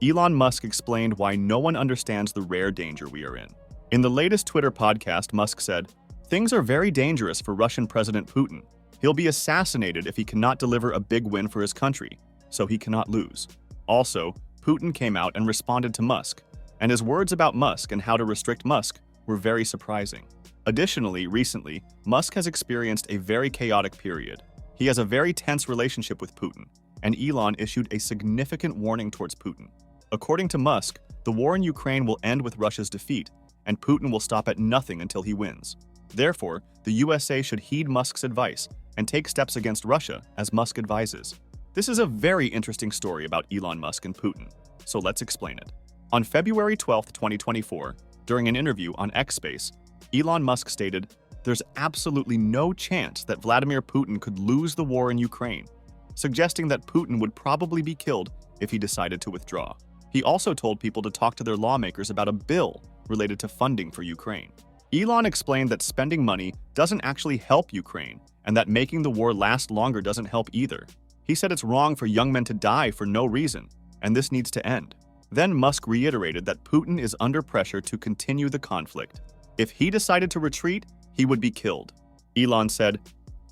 Elon Musk explained why no one understands the rare danger we are in. In the latest Twitter podcast, Musk said, "Things are very dangerous for Russian President Putin. He'll be assassinated if he cannot deliver a big win for his country, so he cannot lose." Also, Putin came out and responded to Musk, and his words about Musk and how to restrict Musk were very surprising. Additionally, recently, Musk has experienced a very chaotic period. He has a very tense relationship with Putin, and Elon issued a significant warning towards Putin. According to Musk, the war in Ukraine will end with Russia's defeat, and Putin will stop at nothing until he wins. Therefore, the USA should heed Musk's advice and take steps against Russia, as Musk advises. This is a very interesting story about Elon Musk and Putin, so let's explain it. On February 12, 2024, during an interview on X Space, Elon Musk stated, "There's absolutely no chance that Vladimir Putin could lose the war in Ukraine," suggesting that Putin would probably be killed if he decided to withdraw. He also told people to talk to their lawmakers about a bill related to funding for Ukraine. Elon explained that spending money doesn't actually help Ukraine, and that making the war last longer doesn't help either. He said it's wrong for young men to die for no reason, and this needs to end. Then Musk reiterated that Putin is under pressure to continue the conflict. If he decided to retreat, he would be killed. Elon said,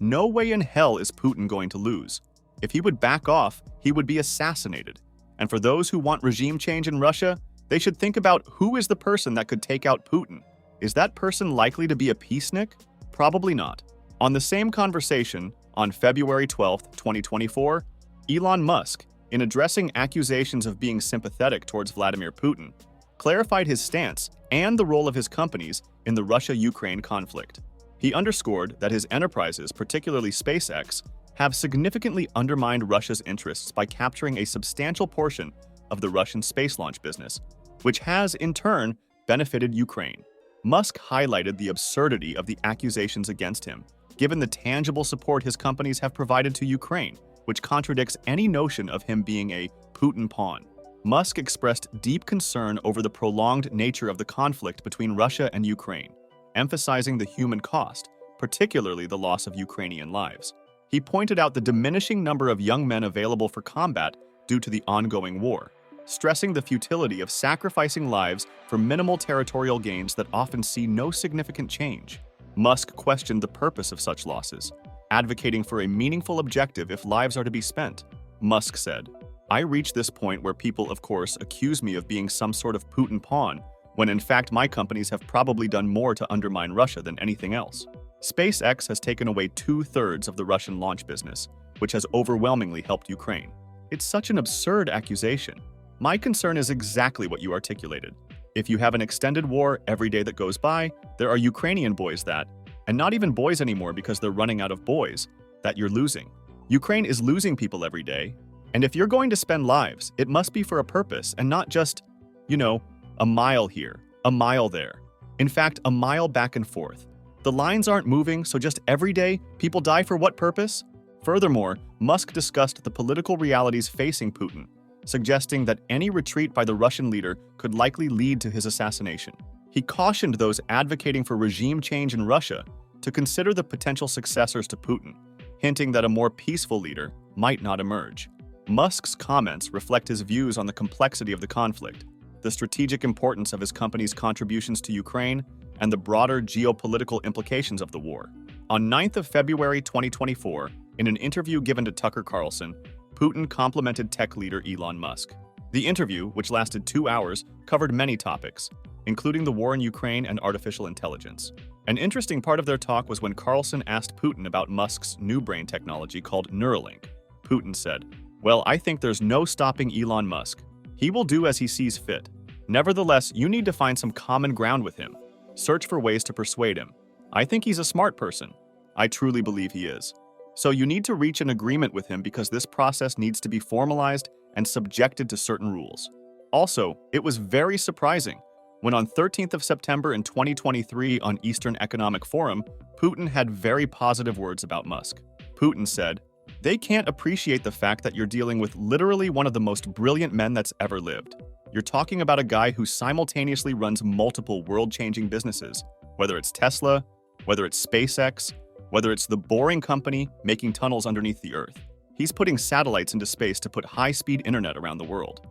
"No way in hell is Putin going to lose. If he would back off, he would be assassinated. And for those who want regime change in Russia, they should think about who is the person that could take out Putin. Is that person likely to be a peacenik? Probably not." On the same conversation, on February 12, 2024, Elon Musk, in addressing accusations of being sympathetic towards Vladimir Putin, clarified his stance and the role of his companies in the Russia-Ukraine conflict. He underscored that his enterprises, particularly SpaceX, have significantly undermined Russia's interests by capturing a substantial portion of the Russian space launch business, which has, in turn, benefited Ukraine. Musk highlighted the absurdity of the accusations against him, given the tangible support his companies have provided to Ukraine, which contradicts any notion of him being a Putin pawn. Musk expressed deep concern over the prolonged nature of the conflict between Russia and Ukraine, emphasizing the human cost, particularly the loss of Ukrainian lives. He pointed out the diminishing number of young men available for combat due to the ongoing war, stressing the futility of sacrificing lives for minimal territorial gains that often see no significant change. Musk questioned the purpose of such losses, advocating for a meaningful objective if lives are to be spent. Musk said, "I reach this point where people, of course, accuse me of being some sort of Putin pawn, when in fact my companies have probably done more to undermine Russia than anything else." SpaceX has taken away 2/3 of the Russian launch business, which has overwhelmingly helped Ukraine. It's such an absurd accusation. My concern is exactly what you articulated. If you have an extended war every day that goes by, there are Ukrainian boys and not even boys anymore because they're running out of boys, that you're losing. Ukraine is losing people every day, and if you're going to spend lives, it must be for a purpose and not just, a mile here, a mile there. In fact, a mile back and forth. The lines aren't moving, so just every day, people die for what purpose? Furthermore, Musk discussed the political realities facing Putin, suggesting that any retreat by the Russian leader could likely lead to his assassination. He cautioned those advocating for regime change in Russia to consider the potential successors to Putin, hinting that a more peaceful leader might not emerge. Musk's comments reflect his views on the complexity of the conflict, the strategic importance of his company's contributions to Ukraine, and the broader geopolitical implications of the war. On 9th of February 2024, in an interview given to Tucker Carlson, Putin complimented tech leader Elon Musk. The interview, which lasted 2 hours, covered many topics, including the war in Ukraine and artificial intelligence. An interesting part of their talk was when Carlson asked Putin about Musk's new brain technology called Neuralink. Putin said, "Well, I think there's no stopping Elon Musk. He will do as he sees fit. Nevertheless, you need to find some common ground with him. Search for ways to persuade him. I think he's a smart person. I truly believe he is. So you need to reach an agreement with him because this process needs to be formalized and subjected to certain rules." Also, it was very surprising when on 13th of September in 2023 on Eastern Economic Forum, Putin had very positive words about Musk. Putin said, "They can't appreciate the fact that you're dealing with literally one of the most brilliant men that's ever lived. You're talking about a guy who simultaneously runs multiple world-changing businesses, whether it's Tesla, whether it's SpaceX, whether it's the Boring Company making tunnels underneath the Earth. He's putting satellites into space to put high-speed internet around the world.